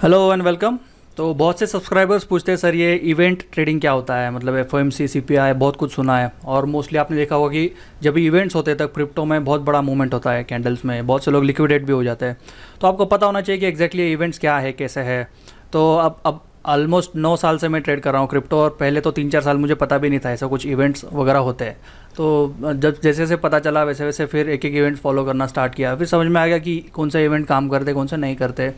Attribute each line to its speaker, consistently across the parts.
Speaker 1: Hello and welcome. तो बहुत से सब्सक्राइबर्स पूछते हैं सर ये इवेंट ट्रेडिंग क्या होता है, मतलब एफओएमसी सीपीआई बहुत कुछ सुना है और मोस्टली आपने देखा होगा कि जब भी इवेंट्स होते हैं तब क्रिप्टो में बहुत बड़ा मूवमेंट होता है, कैंडल्स में बहुत से लोग लिक्विडेट भी हो जाते हैं। तो आपको पता होना चाहिए कि एग्जैक्टली इवेंट्स क्या है, कैसे है। तो अब ऑलमोस्ट 9 साल से मैं ट्रेड कर रहा हूँ क्रिप्टो, और पहले तो 3-4 साल मुझे पता भी नहीं था ऐसा कुछ इवेंट्स वगैरह होते हैं। तो जब जैसे जैसे पता चला वैसे वैसे फिर एक एक इवेंट फॉलो करना स्टार्ट किया, फिर समझ में आ गया कि कौन सा इवेंट काम करते कौन सा नहीं करते।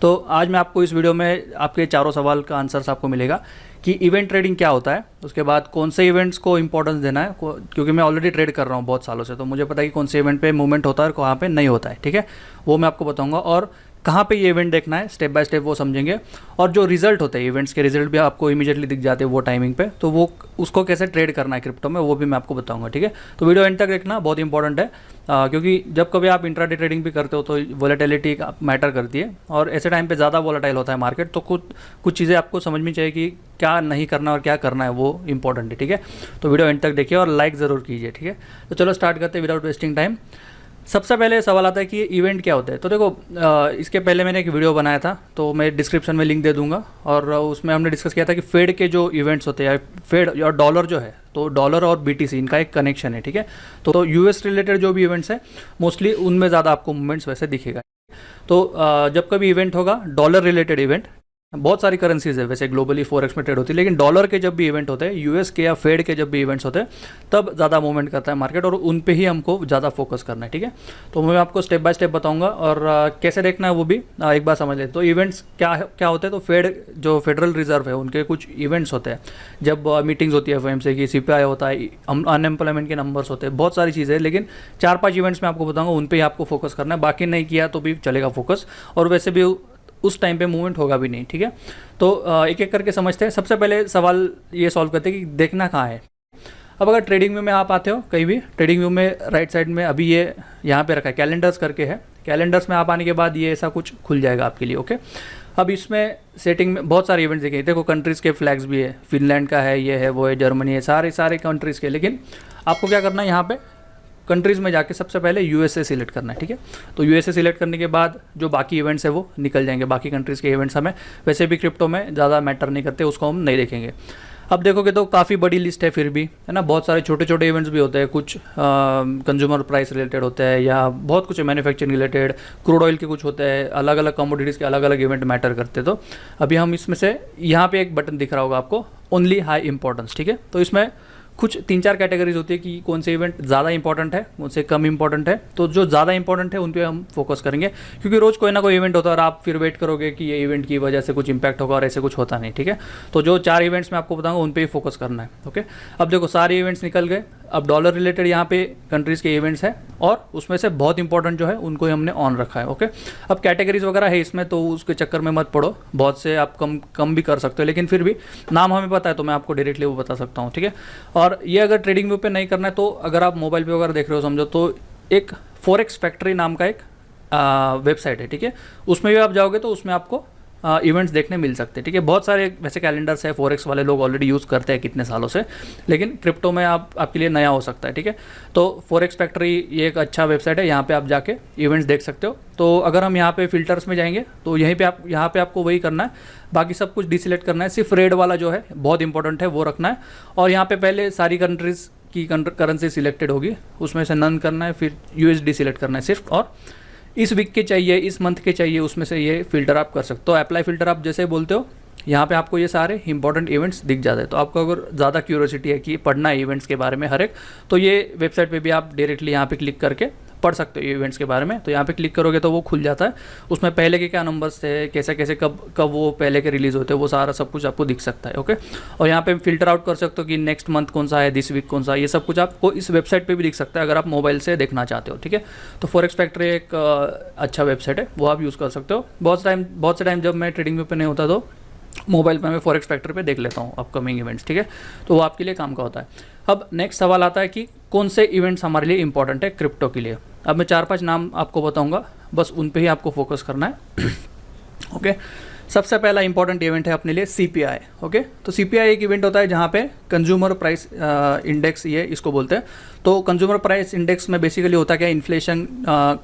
Speaker 1: तो आज मैं आपको इस वीडियो में आपके चारों सवाल का आंसर्स आपको मिलेगा कि इवेंट ट्रेडिंग क्या होता है, उसके बाद कौन से इवेंट्स को इंपॉर्टेंस देना है, क्योंकि मैं ऑलरेडी ट्रेड कर रहा हूँ बहुत सालों से, तो मुझे पता है कि कौन से इवेंट पे मूवमेंट होता है और कहाँ पे नहीं होता है। ठीक है, वो मैं आपको बताऊँगा, और कहाँ पे ये इवेंट देखना है स्टेप बाय स्टेप वो समझेंगे। और जो रिजल्ट होते हैं इवेंट्स के रिजल्ट भी आपको इमीडिएटली दिख जाते हैं वो टाइमिंग पे, तो वो उसको कैसे ट्रेड करना है क्रिप्टो में वो भी मैं आपको बताऊंगा। ठीक है, तो वीडियो एंड तक देखना, बहुत इंपॉर्टेंट है। क्योंकि जब कभी आप इंट्राडे ट्रेडिंग भी करते हो तो वोलेटिलिटी मैटर करती है, और ऐसे टाइम पे ज़्यादा वोलेटाइल होता है मार्केट, तो कुछ चीज़ें आपको समझ में चाहिए कि क्या नहीं करना और क्या करना है, वो इंपॉर्टेंट है। ठीक है, तो वीडियो एंड तक देखिए और लाइक ज़रूर कीजिए। ठीक है, तो चलो स्टार्ट करते हैं विदाउट वेस्टिंग टाइम। सबसे पहले सवाल आता है कि इवेंट क्या होता है। तो देखो, इसके पहले मैंने एक वीडियो बनाया था, तो मैं डिस्क्रिप्शन में लिंक दे दूंगा, और उसमें हमने डिस्कस किया था कि फेड के जो इवेंट्स होते हैं, फेड और डॉलर जो है, तो डॉलर और बीटीसी इनका एक कनेक्शन है। ठीक है, तो यूएस रिलेटेड जो भी इवेंट्स हैं मोस्टली उनमें ज़्यादा आपको मूवमेंट्स वैसे दिखेगा। तो जब कभी इवेंट होगा डॉलर रिलेटेड इवेंट, बहुत सारी करेंसीज है वैसे ग्लोबली फॉरेक्स में ट्रेड होती है, लेकिन डॉलर के जब भी इवेंट होते हैं, यूएस के या फेड के जब भी इवेंट्स होते हैं, तब ज़्यादा मूवमेंट करता है मार्केट, और उन पे ही हमको ज़्यादा फोकस करना है। ठीक है, तो मैं आपको स्टेप बाय स्टेप बताऊंगा, और कैसे देखना है वो भी एक बार समझ लेते। तो इवेंट्स क्या होते हैं, तो फेड जो फेडरल रिजर्व है उनके कुछ इवेंट्स होते हैं, जब मीटिंग्स होती है एफओएमसी की, सीपीआई होता है, अनएम्प्लॉयमेंट के नंबर्स होते हैं, बहुत सारी चीज़ें, लेकिन 4-5 इवेंट्स में आपको बताऊंगा, उन पर ही आपको फोकस करना है, बाकी नहीं किया तो भी चलेगा फोकस, और वैसे भी उस टाइम पे मूवमेंट होगा भी नहीं। ठीक है, तो एक एक करके समझते हैं। सबसे पहले सवाल ये सॉल्व करते हैं कि देखना कहाँ है। अब अगर ट्रेडिंग व्यू में आप आते हो कहीं भी, ट्रेडिंग व्यू में राइट साइड में अभी ये यहाँ पे रखा है, कैलेंडर्स करके है। कैलेंडर्स में आप आने के बाद ये ऐसा कुछ खुल जाएगा आपके लिए। ओके, अब इसमें सेटिंग में बहुत सारे इवेंट्स देखेंगे, देखो कंट्रीज़ के फ्लैग्स भी है, फिनलैंड का है, ये है, वो है, जर्मनी है, सारे कंट्रीज़ के। लेकिन आपको क्या करना है, यहाँ पे कंट्रीज़ में जाके सबसे पहले यूएसए सिलेक्ट करना है। ठीक है, तो यूएसए सिलेक्ट करने के बाद जो बाकी इवेंट्स है वो निकल जाएंगे, बाकी कंट्रीज़ के इवेंट्स हमें वैसे भी क्रिप्टो में ज़्यादा मैटर नहीं करते, उसको हम नहीं देखेंगे। अब देखोगे तो काफ़ी बड़ी लिस्ट है फिर भी, है ना, बहुत सारे छोटे छोटे इवेंट्स भी होते हैं, कुछ कंज्यूमर प्राइस रिलेटेड होते हैं, या बहुत कुछ मैन्युफैक्चरिंग रिलेटेड, क्रूड ऑयल के कुछ होते हैं, अलग अलग कमोडिटीज़ के अलग अलग इवेंट मैटर करते। तो अभी हम इसमें से यहाँ पे एक बटन दिख रहा होगा आपको, ओनली हाई इंपॉर्टेंस। ठीक है, तो इसमें कुछ 3-4 कैटेगरीज होती है कि कौन से इवेंट ज़्यादा इंपॉर्टेंट है, कौन से कम इंपॉर्टेंट है। तो जो ज़्यादा इंपॉर्टेंट है उन पे हम फोकस करेंगे, क्योंकि रोज़ कोई ना कोई इवेंट होता है और आप फिर वेट करोगे कि ये इवेंट की वजह से कुछ इंपैक्ट होगा, और ऐसे कुछ होता नहीं। ठीक है, तो जो 4 इवेंट्स मैं आपको बताऊंगा उन पे ही फोकस करना है। ओके, अब देखो सारे इवेंट्स निकल गए। अब डॉलर रिलेटेड यहाँ पे कंट्रीज़ के इवेंट्स हैं, और उसमें से बहुत इंपॉर्टेंट जो है उनको ही हमने ऑन रखा है। ओके, अब कैटेगरीज वगैरह है इसमें, तो उसके चक्कर में मत पड़ो, बहुत से आप कम भी कर सकते हो, लेकिन फिर भी नाम हमें पता है तो मैं आपको डायरेक्टली वो बता सकता हूँ। ठीक है, और ये अगर ट्रेडिंग व्यू पे नहीं करना है, तो अगर आप मोबाइल पे वगैरह देख रहे हो समझो, तो एक फॉरेक्स फैक्ट्री नाम का एक वेबसाइट है। ठीक है, उसमें भी आप जाओगे तो उसमें आपको इवेंट्स देखने मिल सकते हैं। ठीक है, बहुत सारे वैसे कैलेंडर्स है, फॉरेक्स वाले लोग ऑलरेडी यूज़ करते हैं कितने सालों से, लेकिन क्रिप्टो में आपके लिए नया हो सकता है। ठीक है, तो फॉरेक्स फैक्ट्री ये एक अच्छा वेबसाइट है, यहाँ पे आप जाके इवेंट्स देख सकते हो। तो अगर हम यहाँ पे फिल्टर्स में जाएंगे तो यहाँ पे आपको वही करना है, बाकी सब कुछ डिसेलेक्ट करना है, सिर्फ रेड वाला जो है बहुत इंपॉर्टेंट है वो रखना है। और यहाँ पे पहले सारी कंट्रीज़ की करेंसी सिलेक्टेड होगी, उसमें से नन करना है, फिर यूएसडी सिलेक्ट करना है सिर्फ, और इस वीक के चाहिए, इस मंथ के चाहिए, उसमें से ये फिल्टर आप कर सकते हो। अप्लाई फिल्टर आप जैसे बोलते हो, यहाँ पे आपको ये सारे इंपॉर्टेंट इवेंट्स दिख जाते हैं। तो आपको अगर ज़्यादा क्यूरियोसिटी है कि पढ़ना है इवेंट्स के बारे में हर एक, तो ये वेबसाइट पे भी आप डायरेक्टली यहाँ पे क्लिक करके पढ़ सकते हो इवेंट्स के बारे में। तो यहाँ पे क्लिक करोगे तो वो खुल जाता है, उसमें पहले के क्या नंबर्स थे, कैसे कैसे कब वो पहले के रिलीज़ होते हैं, वो सारा सब कुछ आपको दिख सकता है। ओके, और यहाँ पे फिल्टर आउट कर सकते हो कि नेक्स्ट मंथ कौन सा है, दिस वीक कौन सा, ये सब कुछ आपको इस वेबसाइट पे भी दिख सकता है अगर आप मोबाइल से देखना चाहते हो। ठीक है, तो फॉरेक्स फैक्ट्री एक अच्छा वेबसाइट है, वो आप यूज़ कर सकते हो। बहुत से टाइम जब मैं ट्रेडिंग पे नहीं होता तो मोबाइल पर मैं फॉरेक्स फैक्ट्री पे देख लेता हूँ अपकमिंग इवेंट्स। ठीक है, तो वो आपके लिए काम का होता है। अब नेक्स्ट सवाल आता है कि कौन से इवेंट्स हमारे लिए इंपॉर्टेंट है क्रिप्टो के लिए। अब मैं 4-5 नाम आपको बताऊंगा, बस उन पे ही आपको फोकस करना है। ओके, सबसे पहला इंपॉर्टेंट इवेंट है अपने लिए सीपीआई। ओके, तो सीपीआई एक इवेंट होता है जहाँ पे कंज्यूमर प्राइस इंडेक्स, ये इसको बोलते हैं। तो कंज्यूमर प्राइस इंडेक्स में बेसिकली होता क्या, इन्फ्लेशन,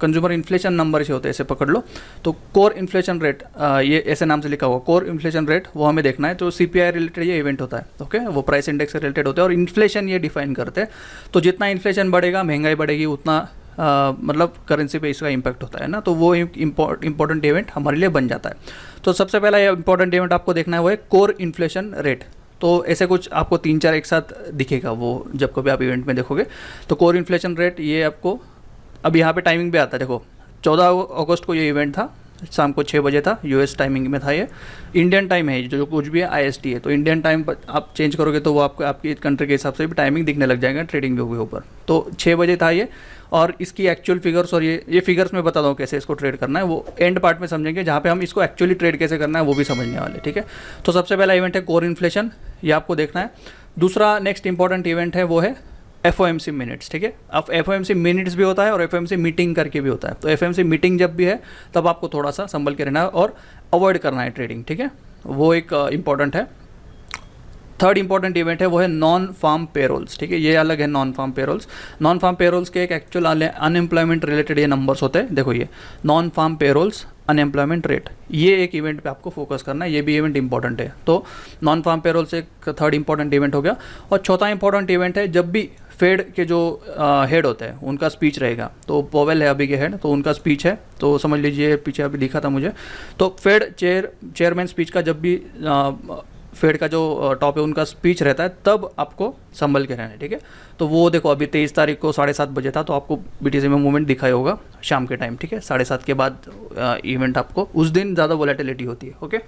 Speaker 1: कंज्यूमर इन्फ्लेशन नंबर से होते हैं, ऐसे पकड़ लो। तो कोर इन्फ्लेशन रेट, ये ऐसे नाम से लिखा हुआ कोर इन्फ्लेशन रेट, वो हमें देखना है। तो सीपीआई रिलेटेड ये इवेंट होता है। ओके, वो प्राइस इंडेक्स से रिलेटेड होता है और इन्फ्लेशन ये डिफाइन करते हैं। तो जितना इन्फ्लेशन बढ़ेगा, महंगाई बढ़ेगी, उतना मतलब करेंसी पे इसका इम्पैक्ट होता है ना। तो वो इंपॉर्टेंट इवेंट हमारे लिए बन जाता है। तो सबसे पहला इंपॉर्टेंट इवेंट आपको देखना है वो है कोर इन्फ्लेशन रेट। तो ऐसे कुछ आपको 3-4 एक साथ दिखेगा वो जब कभी आप इवेंट में देखोगे। तो कोर इन्फ्लेशन रेट ये आपको अब यहाँ पे टाइमिंग भी आता है। देखो 14 अगस्त को ये इवेंट था, शाम को 6 बजे था, यूएस टाइमिंग में था। ये इंडियन टाइम है, जो कुछ भी है आईएसटी है। तो इंडियन टाइम आप चेंज करोगे तो वो आपको आपकी कंट्री के हिसाब से भी टाइमिंग दिखने लग जाएगा ट्रेडिंग व्यू के ऊपर। तो 6 बजे था ये, और इसकी एक्चुअल फिगर्स और ये फिगर्स मैं बता दूँ कैसे इसको ट्रेड करना है, वो एंड पार्ट में समझेंगे, जहाँ पे हम इसको एक्चुअली ट्रेड कैसे करना है वो भी समझने वाले। ठीक है, तो सबसे पहला इवेंट है कोर इन्फ्लेशन, ये आपको देखना है। दूसरा नेक्स्ट इंपॉर्टेंट इवेंट है वो है FOMC मिनट्स। ठीक है, अब FOMC मिनट्स भी होता है और FOMC मीटिंग करके भी होता है। तो FOMC मीटिंग जब भी है तब आपको थोड़ा सा संभल के रहना है और अवॉइड करना है ट्रेडिंग। ठीक है, वो एक इंपॉर्टेंट है। थर्ड इंपॉर्टेंट इवेंट है वो है नॉन फार्म पेरोल्स। ठीक है, ये अलग है non farm payrolls. Non farm payrolls के एक एक्चुअल अनएम्प्लॉयमेंट रिलेटेड ये नंबर्स होते हैं। देखो ये non farm payrolls unemployment rate, ये एक इवेंट पे आपको फोकस करना है, ये भी इवेंट इंपॉर्टेंट है। तो नॉन फार्म पेरोल्स एक थर्ड इंपॉर्टेंट इवेंट हो गया। और चौथा इंपॉर्टेंट इवेंट है जब भी फेड के जो हेड होते हैं उनका स्पीच रहेगा। तो पोवेल है अभी के हेड, तो उनका स्पीच है, तो समझ लीजिए पीछे अभी दिखा था मुझे। तो फेड चेयरमैन स्पीच का जब भी फेड का जो टॉप है उनका स्पीच रहता है तब आपको संभल के रहना है। ठीक है, तो वो देखो अभी 23 तारीख को 7:30 बजे था, तो आपको BTC में मूवमेंट दिखाई होगा शाम के टाइम। ठीक है, 7:30 के बाद इवेंट आपको उस दिन ज़्यादा वोलेटिलिटी होती है। ओके,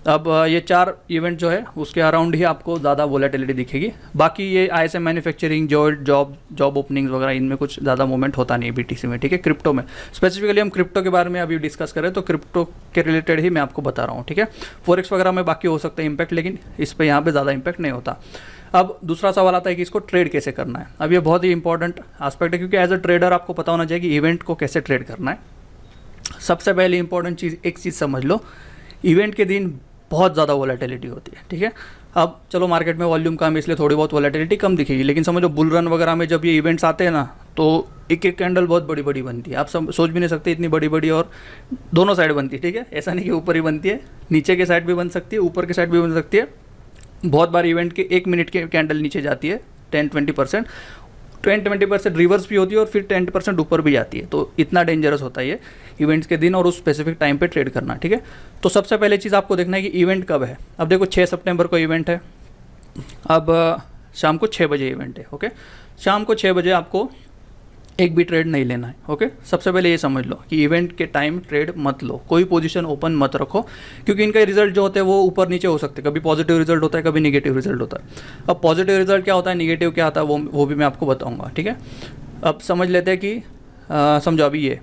Speaker 1: अब ये 4 इवेंट जो है उसके अराउंड ही आपको ज़्यादा वोलेटिलिटी दिखेगी। बाकी ये ISM मैन्युफैक्चरिंग, जॉब ओपनिंग्स वगैरह, इनमें कुछ ज़्यादा मूवमेंट होता नहीं BTC में। ठीक है, क्रिप्टो में स्पेसिफिकली हम क्रिप्टो के बारे में अभी डिस्कस करें तो क्रिप्टो के रिलेटेड ही मैं आपको बता रहा हूँ। ठीक है, फॉरेक्स वगैरह में बाकी हो सकता है इम्पैक्ट, लेकिन इस पर यहाँ पर ज़्यादा इम्पैक्ट नहीं होता। अब दूसरा सवाल आता है कि इसको ट्रेड कैसे करना है। अब ये बहुत ही इंपॉर्टेंट एस्पेक्ट है, क्योंकि एज अ ट्रेडर आपको पता होना चाहिए कि इवेंट को कैसे ट्रेड करना है। सबसे पहले इंपॉर्टेंट चीज़, एक चीज़ समझ लो, इवेंट के दिन बहुत ज़्यादा वोलेटिलिटी होती है। ठीक है, अब चलो मार्केट में वॉल्यूम कम है इसलिए थोड़ी बहुत वोलेटिलिटी कम दिखेगी, लेकिन समझो बुल रन वगैरह में जब ये इवेंट्स आते हैं ना, तो एक एक कैंडल बहुत बड़ी बड़ी बनती है। आप सोच भी नहीं सकते इतनी बड़ी बड़ी, और दोनों साइड बनती है। ठीक है, ऐसा नहीं कि ऊपर ही बनती है, नीचे के साइड भी बन सकती है, ऊपर के साइड भी बन सकती है। बहुत बार इवेंट के 1 मिनट के कैंडल नीचे जाती है 10-20%, 10-20% रिवर्स भी होती है और फिर 10% ऊपर भी जाती है। तो इतना डेंजरस होता है ये इवेंट्स के दिन और उस स्पेसिफिक टाइम पे ट्रेड करना। ठीक है, तो सबसे पहले चीज़ आपको देखना है कि इवेंट कब है। अब देखो 6 सितंबर को इवेंट है, अब शाम को 6 बजे इवेंट है। ओके, शाम को 6 बजे आपको एक भी ट्रेड नहीं लेना है। ओके, सबसे पहले ये समझ लो कि इवेंट के टाइम ट्रेड मत लो, कोई पोजीशन ओपन मत रखो, क्योंकि इनका रिजल्ट जो होते हैं वो ऊपर नीचे हो सकते हैं। कभी पॉजिटिव रिजल्ट होता है, कभी नेगेटिव रिजल्ट होता है। अब पॉजिटिव रिजल्ट क्या होता है, नेगेटिव क्या आता है, वो भी मैं आपको बताऊँगा। ठीक है, अब समझ लेते हैं कि समझो अभी ये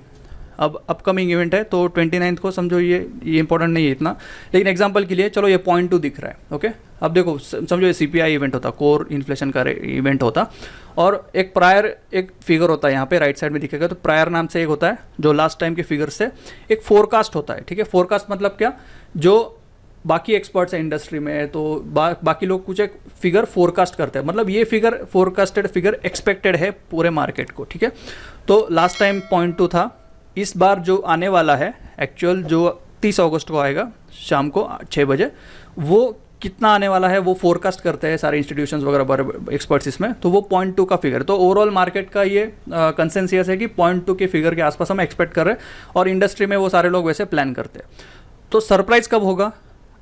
Speaker 1: अब अपकमिंग इवेंट है, तो 29 को समझो, ये इंपॉर्टेंट नहीं है इतना, लेकिन एग्जांपल के लिए चलो ये 0.2 दिख रहा है। ओके, अब देखो समझो ये CPI इवेंट होता, कोर इन्फ्लेशन का इवेंट होता, और एक प्रायर एक फिगर होता है यहाँ पे राइट साइड में दिखेगा। तो प्रायर नाम से एक होता है जो लास्ट टाइम के फिगर से एक फोरकास्ट होता है। ठीक है, फोरकास्ट मतलब क्या, जो बाकी एक्सपर्ट्स हैं इंडस्ट्री में, तो बाकी लोग कुछ एक फिगर फोरकास्ट करते हैं, मतलब ये फिगर फोरकास्टेड फिगर एक्सपेक्टेड है पूरे मार्केट को। ठीक है, तो लास्ट टाइम 0.2 था, इस बार जो आने वाला है एक्चुअल जो 30 अगस्त को आएगा शाम को 6 बजे, वो कितना आने वाला है वो फोरकास्ट करते हैं सारे इंस्टीट्यूशंस वगैरह एक्सपर्ट्स इसमें। तो वो 0.2 का फिगर, तो ओवरऑल मार्केट का ये कंसेंसस है कि 0.2 के फिगर के आसपास हम एक्सपेक्ट कर रहे हैं, और इंडस्ट्री में वो सारे लोग वैसे प्लान करते हैं। तो सरप्राइज़ कब होगा,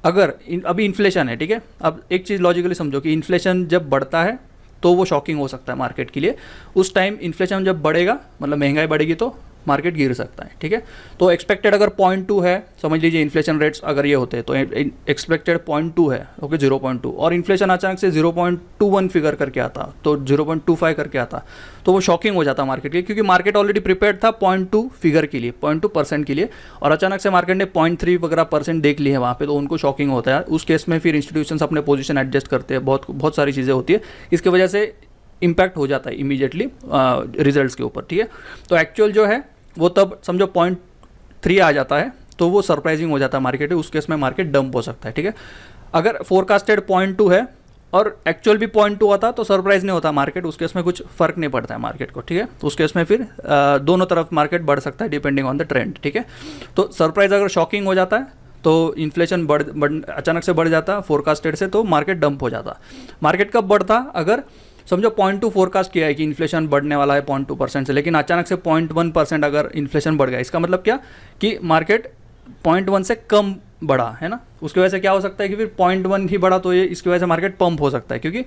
Speaker 1: अगर अभी इन्फ्लेशन है। ठीक है, अब एक चीज़ लॉजिकली समझो कि इन्फ्लेशन जब बढ़ता है तो वो शॉकिंग हो सकता है मार्केट के लिए। उस टाइम इन्फ्लेशन जब बढ़ेगा, मतलब महंगाई बढ़ेगी, तो मार्केट गिर सकता है। ठीक है, तो एक्सपेक्टेड अगर 0.2 है, समझ लीजिए इन्फ्लेशन रेट्स अगर ये होते हैं तो एक्सपेक्टेड 0.2 है। ओके, 0.2, और इन्फ्लेशन अचानक से 0.21 फिगर करके आता, तो 0.25 करके आता, तो वो शॉकिंग हो जाता मार्केट के, क्योंकि मार्केट ऑलरेडी प्रिपेयर्ड था 0.2 फिगर के लिए, 0.2% के लिए, और अचानक से मार्केट ने 0.3 वगैरह % देख ली है वहाँ पे, तो उनको शॉकिंग होता है। उस केस में फिर इंस्टीट्यूशंस अपने पोजीशन एडजस्ट करते हैं, बहुत सारी चीज़ें होती है, इसकी वजह से इम्पैक्ट हो जाता है इमीडिएटली रिजल्ट्स के ऊपर। ठीक है, तो एक्चुअल जो है वो तब समझो 0.3 आ जाता है, तो वो सरप्राइजिंग हो जाता है मार्केट में, उस केस में मार्केट डंप हो सकता है, ठीक है। अगर फोरकास्टेड 0.2 है और एक्चुअल भी 0.2 आता तो सरप्राइज नहीं होता मार्केट, उस केस में कुछ फर्क नहीं पड़ता है मार्केट को, ठीक है। तो उस केस में फिर दोनों तरफ मार्केट बढ़ सकता है डिपेंडिंग ऑन द ट्रेंड, ठीक है। तो सरप्राइज अगर शॉकिंग हो जाता है तो इन्फ्लेशन अचानक से बढ़ जाता फोरकास्टेड से, तो मार्केट डंप हो जाता। मार्केट कब बढ़ता, अगर समझो 0.2 फोरकास्ट किया है कि इन्फ्लेशन बढ़ने वाला है 0.2% से, लेकिन अचानक से 0.1% अगर इन्फ्लेशन बढ़ गया, इसका मतलब क्या कि मार्केट 0.1 से कम बढ़ा है ना, उसकी वजह से क्या हो सकता है कि फिर 0.1 ही बढ़ा, तो ये इसकी वजह से मार्केट पंप हो सकता है। क्योंकि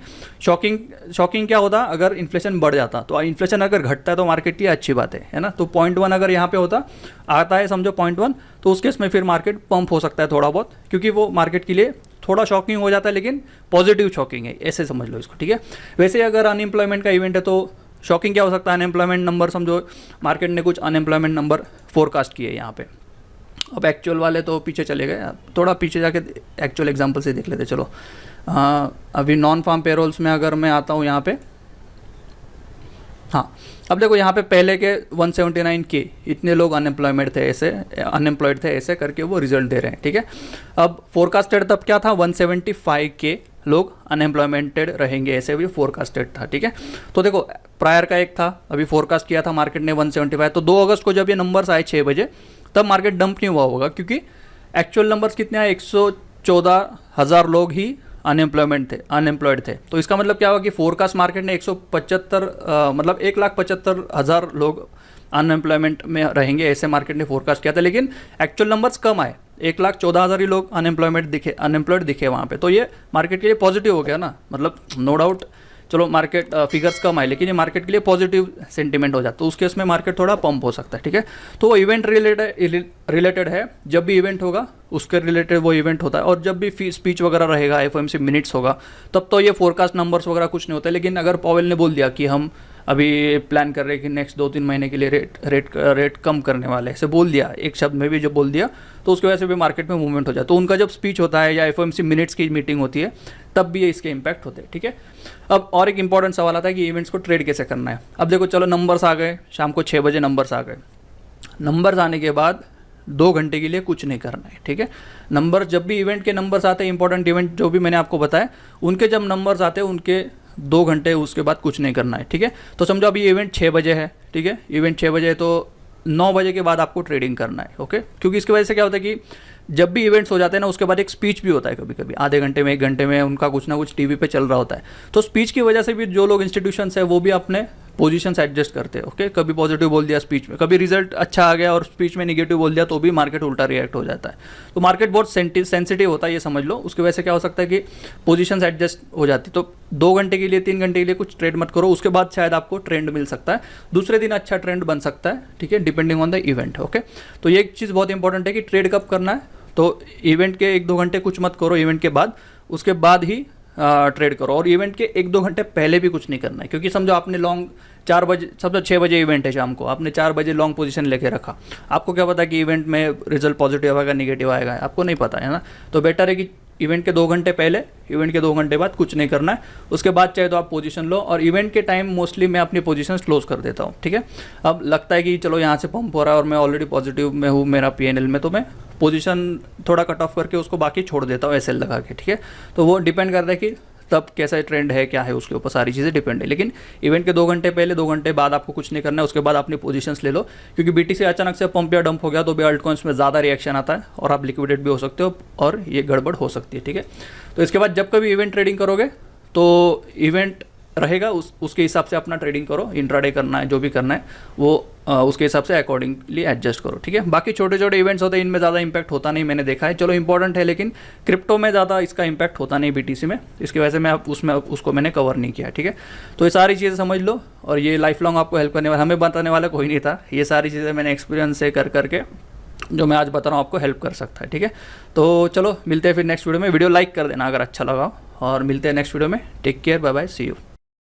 Speaker 1: शॉकिंग क्या होता अगर इन्फ्लेशन बढ़ जाता, तो इन्फ्लेशन अगर घटता है तो मार्केट की अच्छी बात है ना। तो 0.1 अगर यहाँ पे होता आता है समझो 0.1, तो उस केस में फिर मार्केट पंप हो सकता है थोड़ा बहुत, क्योंकि वो मार्केट के लिए थोड़ा शॉकिंग हो जाता है, लेकिन पॉजिटिव शॉकिंग है, ऐसे समझ लो इसको, ठीक है। वैसे अगर अनएम्प्लॉयमेंट का इवेंट है तो शॉकिंग क्या हो सकता है, अनएम्प्लॉयमेंट नंबर, समझो मार्केट ने कुछ अनएम्प्लॉयमेंट नंबर फोरकास्ट किए यहाँ पे। अब एक्चुअल वाले तो पीछे चले गए, थोड़ा पीछे जाके एक्चुअल एग्जांपल से देख लेते चलो। अभी नॉन फार्म पेरोल्स में अगर मैं आता हूँ यहाँ पे, हाँ अब देखो यहाँ पे पहले के 179 के इतने लोग अनएम्प्लॉयड थे ऐसे करके वो रिजल्ट दे रहे हैं, ठीक है। अब फोरकास्टेड तब क्या था, 175 के लोग अनएम्प्लॉयमेंटेड रहेंगे, ऐसे भी फोरकास्टेड था, ठीक है। तो देखो प्रायर का एक था, अभी फोरकास्ट किया था मार्केट ने 175, तो 2 अगस्त को जब ये नंबर्स आए 6 बजे, तब मार्केट डंप नहीं हुआ होगा, क्योंकि एक्चुअल नंबर्स कितने आए, 114,000 लोग ही अनएम्प्लॉयड थे। तो इसका मतलब क्या हुआ कि फोरकास्ट मार्केट ने 175 मतलब 1,75,000 लोग अनएम्प्लॉयमेंट में रहेंगे, ऐसे मार्केट ने फोरकास्ट किया था, लेकिन एक्चुअल नंबर्स कम आए, 1,14,000 ही लोग अनएम्प्लॉयड दिखे वहाँ पे। तो ये मार्केट के लिए पॉजिटिव हो गया ना, मतलब नो डाउट चलो मार्केट फिगर्स कम आए, लेकिन ये मार्केट के लिए पॉजिटिव सेंटीमेंट हो जाता है, तो उस केस में मार्केट थोड़ा पंप हो सकता है, ठीक है। तो वो इवेंट रिलेटेड है, जब भी इवेंट होगा उसके रिलेटेड वो इवेंट होता है, और जब भी स्पीच वगैरह रहेगा, एफओएमसी मिनट्स होगा, तब तो ये फोरकास्ट नंबर्स वगैरह कुछ नहीं होता है। लेकिन अगर पॉवेल ने बोल दिया कि हम अभी प्लान कर रहे हैं कि नेक्स्ट 2-3 महीने के लिए रेट कम करने वाले, ऐसे बोल दिया, एक शब्द में भी जब बोल दिया, तो उसकी वजह से भी मार्केट में मूवमेंट हो जाए। तो उनका जब स्पीच होता है या एफओएमसी मिनट्स की मीटिंग होती है, तब भी ये इसके इम्पैक्ट होते हैं, ठीक है। अब और एक इंपॉर्टेंट सवाल आता है कि इवेंट्स को ट्रेड कैसे करना है। अब देखो चलो नंबर्स आ गए, शाम को 6 बजे नंबर्स आ गए, नंबर्स आने के बाद 2 घंटे के लिए कुछ नहीं करना है, ठीक है। नंबर जब भी इवेंट के नंबर्स आते हैं, इंपॉर्टेंट इवेंट जो भी मैंने आपको बताया, उनके जब नंबर्स आते हैं उनके 2 घंटे उसके बाद कुछ नहीं करना है, ठीक है। तो समझो अभी इवेंट 6 बजे है, ठीक है, इवेंट 6 बजे है, तो 9 बजे के बाद आपको ट्रेडिंग करना है, ओके। क्योंकि इसकी वजह से क्या होता है कि जब भी इवेंट्स हो जाते हैं ना, उसके बाद एक स्पीच भी होता है, कभी कभी आधे घंटे में 1 घंटे में उनका कुछ ना कुछ टीवी पे चल रहा होता है। तो स्पीच की वजह से भी जो लोग इंस्टीट्यूशंस है वो भी अपने पोजीशंस एडजस्ट करते हैं, ओके। कभी पॉजिटिव बोल दिया स्पीच में, कभी रिजल्ट अच्छा आ गया और स्पीच में निगेटिव बोल दिया, तो भी मार्केट उल्टा रिएक्ट हो जाता है। तो मार्केट बहुत सेंसिटिव होता है, ये समझ लो। उसकी वजह से क्या हो सकता है कि पोजीशंस एडजस्ट हो जाती। तो 2 घंटे के लिए 3 घंटे के लिए कुछ ट्रेड मत करो, उसके बाद शायद आपको ट्रेंड मिल सकता है, दूसरे दिन अच्छा ट्रेंड बन सकता है, ठीक है, depending on the event, okay. तो ये एक चीज़ बहुत इंपॉर्टेंट है कि ट्रेड कब करना है, तो इवेंट के 1-2 घंटे कुछ मत करो, इवेंट के बाद, उसके बाद ही ट्रेड करो। और इवेंट के 1-2 घंटे पहले भी कुछ नहीं करना है, क्योंकि समझो आपने लॉन्ग 4 बजे, समझो 6 बजे इवेंट है शाम को, आपने 4 बजे लॉन्ग पोजीशन लेके रखा, आपको क्या पता कि इवेंट में रिजल्ट पॉजिटिव आएगा निगेटिव आएगा, आपको नहीं पता है ना। तो बेटर है कि इवेंट के 2 घंटे पहले, इवेंट के 2 घंटे बाद कुछ नहीं करना है, उसके बाद चाहे तो आप पोजीशन लो। और इवेंट के टाइम मोस्टली मैं अपनी पोजीशन क्लोज कर देता हूँ, ठीक है। अब लगता है कि चलो यहाँ से पंप हो रहा है और मैं ऑलरेडी पॉजिटिव में हूँ मेरा PNL में, तो मैं पोजीशन थोड़ा कट ऑफ करके उसको बाकी छोड़ देता हूँ SL लगा के, ठीक है। तो वो डिपेंड करता है कि तब कैसा ट्रेंड है, क्या है, उसके ऊपर सारी चीज़ें डिपेंड है। लेकिन इवेंट के 2 घंटे पहले, 2 घंटे बाद आपको कुछ नहीं करना है, उसके बाद अपनी पोजीशंस ले लो, क्योंकि BTC अचानक से पंप या डंप हो गया तो भी अल्ट कॉइन्स में ज़्यादा रिएक्शन आता है और आप लिक्विडेट भी हो सकते हो और ये गड़बड़ हो सकती है, ठीक है। तो इसके बाद जब कभी इवेंट ट्रेडिंग करोगे तो इवेंट रहेगा, उसके हिसाब से अपना ट्रेडिंग करो, इंट्राडे करना है, जो भी करना है वो उसके हिसाब से अकॉर्डिंगली एडजस्ट करो, ठीक है। बाकी छोटे छोटे इवेंट्स होते हैं, इनमें ज़्यादा इंपैक्ट होता नहीं, मैंने देखा है, चलो इंपॉर्टेंट है, लेकिन क्रिप्टो में ज़्यादा इसका इंपैक्ट होता नहीं BTC में, इसकी वजह से मैं उसको मैंने कवर नहीं किया, ठीक है। तो ये सारी चीज़ें समझ लो, और ये लाइफ लॉन्ग आपको हेल्प करने वाला, हमें बताने वाला कोई नहीं था, ये सारी चीज़ें मैंने एक्सपीरियंस से कर करके जो मैं आज बता रहा हूँ आपको हेल्प कर सकता है, ठीक है। तो चलो मिलते हैं फिर नेक्स्ट वीडियो में, वीडियो लाइक कर देना अगर अच्छा लगा, और मिलते हैं नेक्स्ट वीडियो में। Take care, bye bye, see you.